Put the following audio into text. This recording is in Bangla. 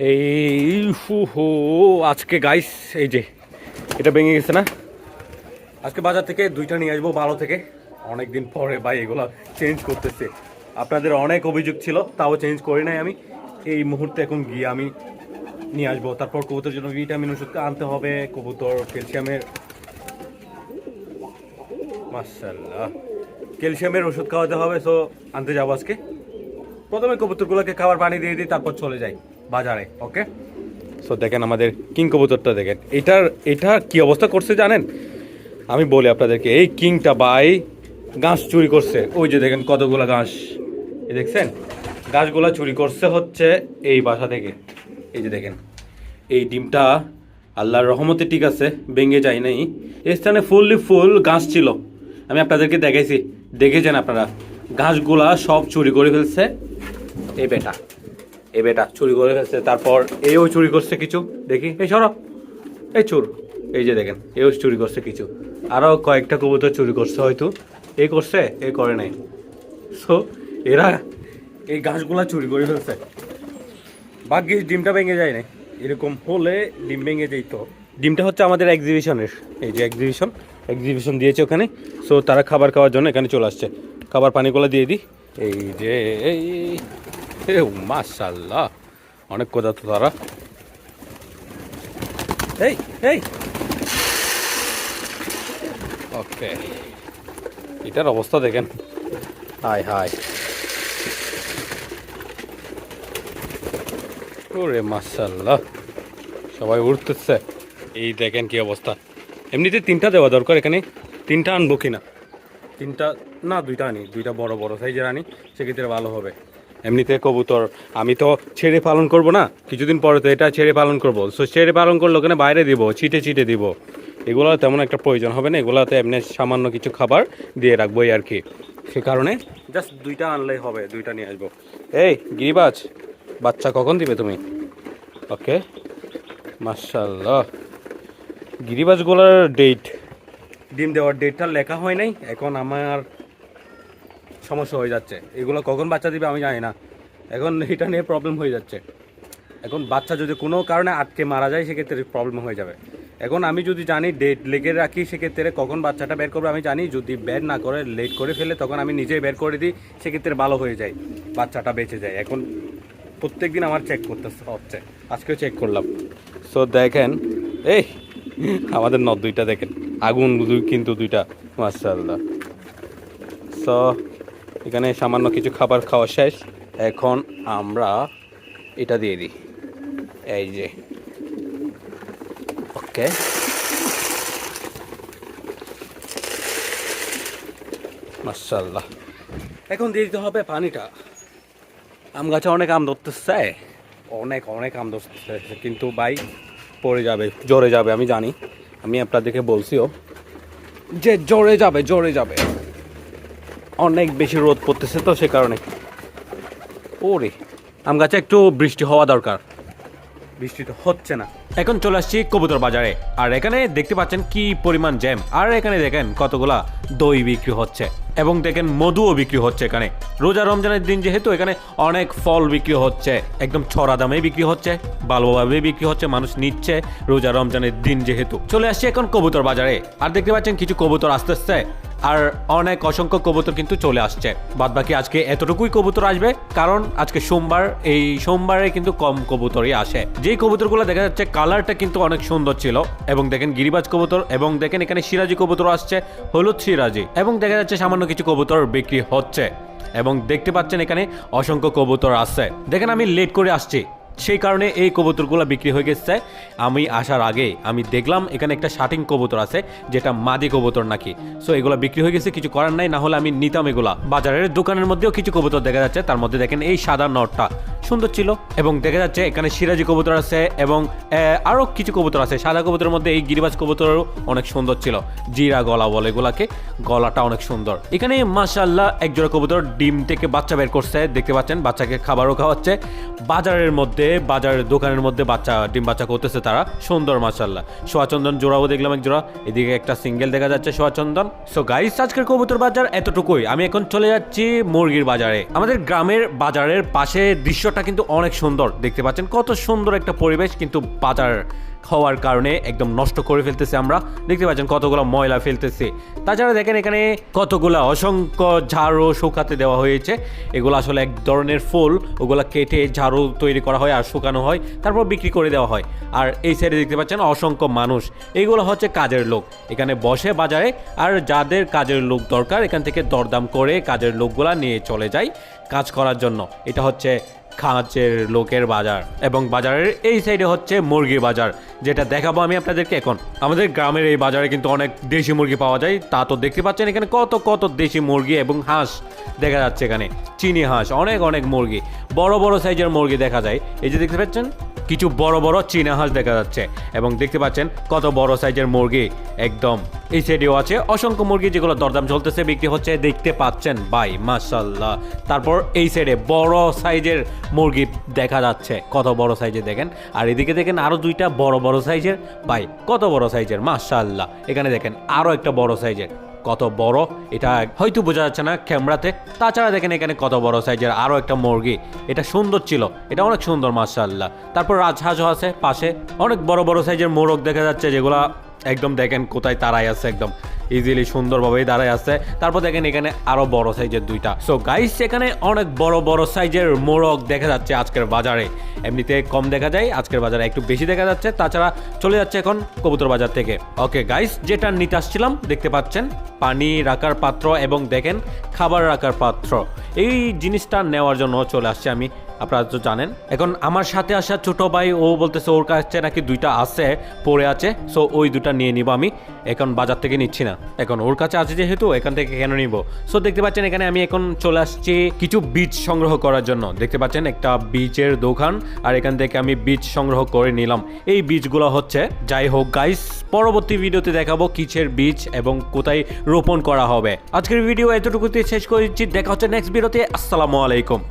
এই হো আজকে গাইস এই যে এটা ভেঙে গেছে না, আজকে বাজার থেকে দুইটা নিয়ে আসবো ভালো থেকে। অনেকদিন পরে ভাই এগুলো চেঞ্জ করতেছে, আপনাদের অনেক অভিযোগ ছিল তাও চেঞ্জ করি নাই আমি। এই মুহূর্তে এখন গিয়ে আমি নিয়ে আসবো, তারপর কবুতরের জন্য ভিটামিন ওষুধ আনতে হবে, কবুতর ক্যালসিয়ামের মাশাআল্লাহ ক্যালসিয়ামের ওষুধ খাওয়াতে হবে। সো আনতে যাবো আজকে। প্রথমে কবুতরগুলোকে খাবার পানি দিয়ে দিই, তারপর চলে যাই বাজারে। ওকে, সো দেখেন আমাদের কিং কবুতরটা দেখেন, এটার কি অবস্থা করছে জানেন? আমি বলি আপনাদেরকে, এই কিংটা ভাই ঘাস চুরি করছে। ওই যে দেখেন কতগুলো ঘাস, এই দেখছেন ঘাসগুলা চুরি করছে হচ্ছে এই বাসা থেকে। এই যে দেখেন এই ডিমটা আল্লাহর রহমতে ঠিক আছে, ভেঙে যায় নাই। এই স্থানে ফুল ঘাস ছিল, আমি আপনাদেরকে দেখাইছি, দেখেছেন আপনারা। ঘাসগুলা সব চুরি করে ফেলছে এই বেটা চুরি করে ফেলছে। তারপর এও চুরি করছে কিছু, দেখি এই সর এই চুর, এই যে দেখেন এও চুরি করছে কিছু। আরও কয়েকটা কবুতর চুরি করছে, হয়তো এই করছে এই করে নাই। সো এরা এই ঘাসগুলা চুরি করে ফেলছে। ভাগ্যিস ডিমটা ভেঙে যায় না, এরকম হলে ডিম ভেঙে যেত। ডিমটা হচ্ছে আমাদের এক্সিবিশনের, এই যে এক্সিবিশন দিয়েছে ওখানে। সো তারা খাবার খাওয়ার জন্য এখানে চলে আসছে, খাবার পানিগুলো দিয়ে দিই। এই যে এই মাশাআল্লাহ অনেক কথা তো তারা। এই এই ওকে, এটার অবস্থা দেখেন, হাই ওরে মাশাআল্লাহ সবাই উঠতেছে। এই দেখেন কি অবস্থা। এমনিতে তিনটা দেওয়া দরকার এখানে, তিনটা আনবো কিনা, তিনটা না দুইটা আনি, দুইটা বড় সাইজের আনি, সেক্ষেত্রে ভালো হবে। এমনিতে কবুতর আমি তো ছেড়ে পালন করব না, কিছুদিন পরে তো এটা ছেড়ে পালন করব। সো ছেড়ে পালন করলে ওখানে বাইরে দিব, ছিটে দিব, এগুলো তেমন একটা প্রয়োজন হবে না। এগুলোতে এমনি সামান্য কিছু খাবার দিয়ে রাখবোই আর কি। সে কারণে জাস্ট দুইটা আনলেই হবে, দুইটা নিয়ে আসবো। এই গিরিবাজ বাচ্চা কখন দিবে তুমি? ওকে মাশাআল্লাহ, গিরিবাজগুলোর ডিম দেওয়ার ডেটটা লেখা হয় নাই, এখন আমার সমস্যা হয়ে যাচ্ছে। এগুলো কখন বাচ্চা দিবে আমি জানি না, এখন এটা নিয়ে প্রবলেম হয়ে যাচ্ছে। এখন বাচ্চা যদি কোনো কারণে আটকে মারা যায় সেক্ষেত্রে প্রবলেম হয়ে যাবে। এখন আমি যদি জানি ডেট লেগে রাখি, সেক্ষেত্রে কখন বাচ্চাটা বের করবে আমি জানি। যদি বের না করে লেট করে ফেলে তখন আমি নিজেই বের করে দিই, সেক্ষেত্রে ভালো হয়ে যায়, বাচ্চাটা বেঁচে যায়। এখন প্রত্যেক দিন আমার চেক করতে হচ্ছে, আজকেও চেক করলাম। সো দেখেন এই আমাদের দুইটা দেখেন, আগুন কিন্তু দুইটা মাশাআল্লাহ। সো এখানে সামান্য কিছু খাবার খাওয়া শেষ, এখন আমরা এটা দিয়ে দিই, এই যে ওকে। মাশাআল্লাহ এখন দিয়ে দিতে হবে পানিটা। আম গাছে অনেক আম ধরতেছে, অনেক আম ধরতেছে, কিন্তু ভাই পড়ে যাবে, জ্বরে যাবে আমি জানি। আমি আপনাদেরকে বলছিও যে জ্বরে যাবে, অনেক বেশি রোদ পড়তেছে তো সে কারণে। ওরে আম গাছে একটু বৃষ্টি হওয়া দরকার, বৃষ্টি তো হচ্ছে না। এখন চলে আসছি কবুতর বাজারে, আর এখানে দেখতে পাচ্ছেন কি পরিমাণ জ্যাম। আর এখানে দেখেন কতগুলা দই বিক্রি হচ্ছে, এবং দেখেন মধুও বিক্রি হচ্ছে এখানে। রোজা রমজানের দিন যেহেতু এখানে অনেক ফল বিক্রি হচ্ছে, একদম ছড়া দামে বিক্রি হচ্ছে, ভালোভাবে বিক্রি হচ্ছে, মানুষ নিচ্ছে রোজা রমজানের দিন যেহেতু। চলে আসছি এখন কবুতর বাজারে, আর দেখতে পাচ্ছেন কিছু কবুতর আসতেছে, আর অনেক অসংখ্য কবুতর কিন্তু চলে আসছে। বাদ বাকি আজকে এতটুকুই কবুতর আসবে, কারণ আজকে সোমবার, এই সোমবারে কিন্তু কম কবুতরই আসে। যেই কবুতরগুলো দেখা যাচ্ছে কালারটা কিন্তু অনেক সুন্দর ছিল, এবং দেখেন গিরিবাজ কবুতর, এবং দেখেন এখানে সিরাজি কবুতর আসছে, হলুদ সিরাজি, এবং দেখা যাচ্ছে সামান্য কিছু কবুতর বিক্রি হচ্ছে, এবং দেখতে পাচ্ছেন এখানে অসংখ্য কবুতর আছে। দেখেন আমি লেট করে আসছি, সেই কারণে এই কবুতরগুলো বিক্রি হয়ে গেছে। আমি আসার আগে আমি দেখলাম এখানে একটা শাটিং কবুতর আছে, যেটা মাদি কবুতর নাকি। সো এগুলো বিক্রি হয়ে গেছে, কিছু করার নাই, না হলে আমি নিতাম এগুলা। বাজারের দোকানের মধ্যেও কিছু কবুতর দেখা যাচ্ছে, তার মধ্যে দেখেন এই সাদা নটটা সুন্দর ছিল, এবং দেখা যাচ্ছে এখানে সিরাজি কবুতর আছে, এবং আরও কিছু কবুতর আছে। সাদা কবুতরের মধ্যে এই গিরিবাজ কবুতরও অনেক সুন্দর ছিল, জিরা গলা বলে এগুলাকে, গলাটা অনেক সুন্দর। এখানে মাশাআল্লাহ একজোড়া কবুতর ডিম থেকে বাচ্চা বের করছে, দেখতে পাচ্ছেন বাচ্চাকে খাবারও খাওয়াচ্ছে। বাজারের মধ্যে বাজারের দোকানের মধ্যে ডিম বাচ্চা করতেছে তারা, সুন্দর মাশাআল্লাহ। সোয়াচন্দন জোড়াও দেখলাম এক জোড়া, এদিকে একটা সিঙ্গেল দেখা যাচ্ছে সোয়াচন্দন। সো গাইস, আজকের কবুতর বাজার এতটুকুই। আমি এখন চলে যাচ্ছি মুরগির বাজারে। আমাদের গ্রামের বাজারের পাশে দৃশ্যটা কিন্তু অনেক সুন্দর, দেখতে পাচ্ছেন কত সুন্দর একটা পরিবেশ, কিন্তু বাজার হওয়ার কারণে একদম নষ্ট করে ফেলতেছে। আমরা দেখতে পাচ্ছেন কতগুলো ময়লা ফেলতেছে। তাছাড়া দেখেন এখানে কতগুলো অসংখ্য ঝাড়ু শুকাতে দেওয়া হয়েছে। এগুলো আসলে এক ধরনের ফুল, ওগুলো কেটে ঝাড়ু তৈরি করা হয় আর শুকানো হয়, তারপর বিক্রি করে দেওয়া হয়। আর এই সাইডে দেখতে পাচ্ছেন অসংখ্য মানুষ, এইগুলো হচ্ছে কাজের লোক, এখানে বসে বাজারে। আর যাদের কাজের লোক দরকার এখান থেকে দরদাম করে কাজের লোকগুলা নিয়ে চলে যায় কাজ করার জন্য। এটা হচ্ছে কাজের লোকের বাজার। এবং বাজারের এই সাইডে হচ্ছে মুরগির বাজার, যেটা দেখাবো আমি আপনাদেরকে এখন। আমাদের গ্রামের এই বাজারে কিন্তু অনেক দেশি মুরগি পাওয়া যায়, তা তো দেখতে পাচ্ছেন এখানে কত কত দেশি মুরগি এবং হাঁস দেখা যাচ্ছে। এখানে চিনি হাঁস, অনেক অনেক মুরগি, বড় বড় সাইজের মুরগি দেখা যায়। এই যে দেখতে পাচ্ছেন কিছু বড় বড় চীনা হাঁস দেখা যাচ্ছে, এবং দেখতে পাচ্ছেন কত বড় সাইজের মুরগি একদম। এই সাইডেও আছে অসংখ্য মুরগি, যেগুলো দরদাম চলতেছে, বিক্রি হচ্ছে, দেখতে পাচ্ছেন ভাই মাশাআল্লাহ। তারপর এই সাইডে বড় সাইজের মুরগি দেখা যাচ্ছে, কত বড় সাইজের দেখেন। আর এদিকে দেখেন আরো দুইটা বড় বড় সাইজের, ভাই কত বড় সাইজের মাশাআল্লাহ। এখানে দেখেন আরো একটা বড় সাইজের, কত বড় এটা হয়তো বোঝা যাচ্ছে না ক্যামেরাতে। তাছাড়া দেখেন এখানে কত বড় সাইজের আরো একটা মুরগি, এটা সুন্দর ছিল, এটা অনেক সুন্দর মাশাআল্লাহ। তারপর রাজহাঁসও আছে পাশে, অনেক বড় বড় সাইজের মোরগ দেখা যাচ্ছে, যেগুলা একদম দেখেন কোথায় তারাই আছে, একদম ইজিলি সুন্দরভাবেই দাঁড়ায় আছে। তারপর দেখেন এখানে আরো বড় সাইজের দুইটা। সো গাইস, এখানে অনেক বড় বড় সাইজের মোরগ দেখা যাচ্ছে আজকের বাজারে। এমনিতে কম দেখা যায়, আজকের বাজারে একটু বেশি দেখা যাচ্ছে। তাছাড়া চলে যাচ্ছে এখন কবুতর বাজার থেকে। ওকে গাইস, যেটা নিতে আসছিলাম দেখতে পাচ্ছেন পানি রাখার পাত্র এবং দেখেন খাবার রাখার পাত্র, এই জিনিসটা নেওয়ার জন্য চলে আসছে আমি। আপনারা তো জানেন, এখন আমার সাথে আসা ছোট ভাই ও বলতেছে ওর কাছে নাকি দুইটা আছে, পড়ে আছে। সো ওই দুটা নিয়ে নিব আমি, এখন বাজার থেকে নিচ্ছি না, এখন ওর কাছে আছে যেহেতু এখান থেকে কেন নিব। সো দেখতে পাচ্ছেন এখানে আমি এখন চলে আসছি কিছু বীজ সংগ্রহ করার জন্য। দেখতে পাচ্ছেন একটা বীজের দোকান, আর এখান থেকে আমি বীজ সংগ্রহ করে নিলাম। এই বীজগুলো হচ্ছে, যাই হোক গাইস, পরবর্তী ভিডিওতে দেখাবো কিসের বীজ এবং কোথায় রোপণ করা হবে। আজকের ভিডিও এতটুকুতে শেষ করে দিচ্ছি, দেখা হচ্ছে নেক্সট ভিডিওতে। আসসালামু আলাইকুম।